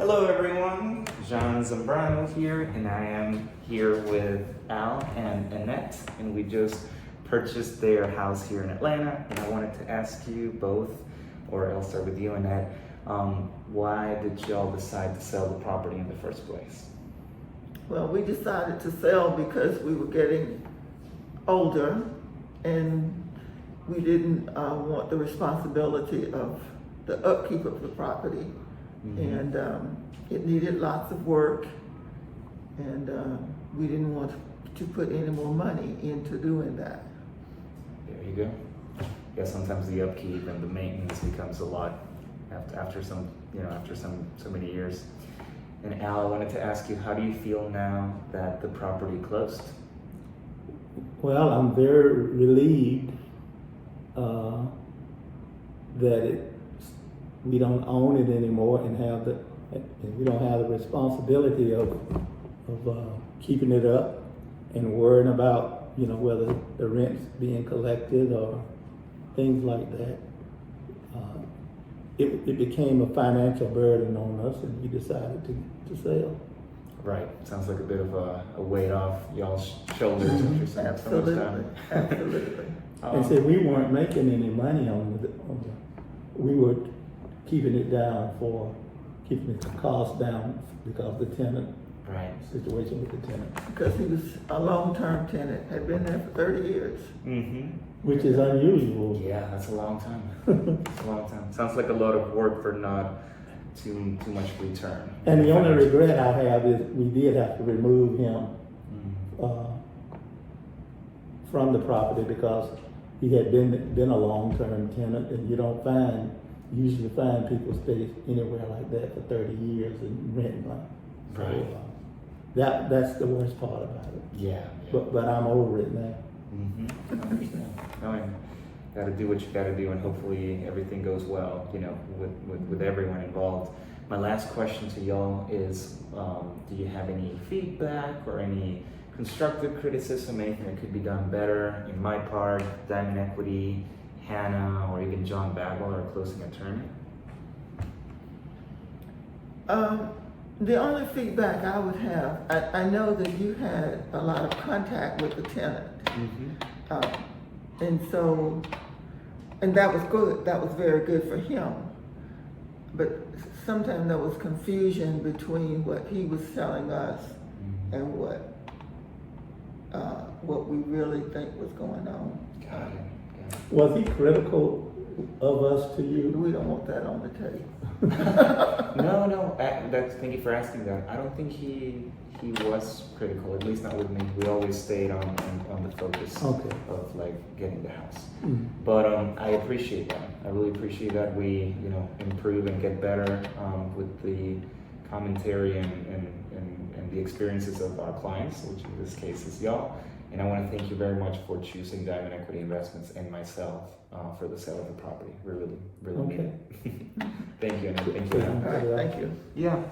Hello everyone, Jean Zambrano here, and I am here with Al and Annette, and we just purchased their house here in Atlanta, and I wanted to ask you both, or I'll start with you, Annette, why did y'all decide to sell the property in the first place? Well, we decided to sell because we were getting older and we didn't want the responsibility of the upkeep of the property. Mm-hmm. And it needed lots of work, and we didn't want to put any more money into doing that. There you go. Yeah, sometimes the upkeep and the maintenance becomes a lot after so many years. And Al, I wanted to ask you, how do you feel now that the property closed? Well, I'm very relieved that we don't own it anymore and we don't have the responsibility of keeping it up and worrying about whether the rent's being collected or things like that. It became a financial burden on us, and we decided to sell. Right. Sounds like a bit of a weight off y'all's shoulders after so much time. Absolutely. And so we weren't making any money on the we were keeping it down keeping the cost down because the tenant Right. situation with the tenant, Because he was a long-term tenant, had been there for 30 years. Mm-hmm. which is unusual. Yeah, that's a long time. It's a long time. Sounds like a lot of work for not too much return. And the only regret I have is we did have to remove him from the property because he had been a long-term tenant, and you don't usually find people stay anywhere like that for 30 years and rent money. Right. So, that's the worst part about it. Yeah. But I'm over it now. Mm-hmm. I understand. Got to do what you got to do, and hopefully everything goes well. With everyone involved. My last question to y'all is: do you have any feedback or any constructive criticism? Anything that could be done better? In my part, Diamond Equity, Hannah, or even John Bagwell, our closing attorney. The only feedback I would have, I know that you had a lot of contact with the tenant. Mm-hmm. And that was good. That was very good for him. But sometimes there was confusion between what he was telling us and what we really think was going on. Got it. Was he critical of us to you? We don't want that on the tape. No. Thank you for asking that. I don't think he was critical, at least not with me. We always stayed on the focus of getting the house. Mm. But I appreciate that. I really appreciate that we improve and get better with the commentary and the experiences of our clients, which in this case is y'all. And I want to thank you very much for choosing Diamond Equity Investments and myself for the sale of the property. We really mean it. Thank you, and thank you. All right, thank you. Yeah.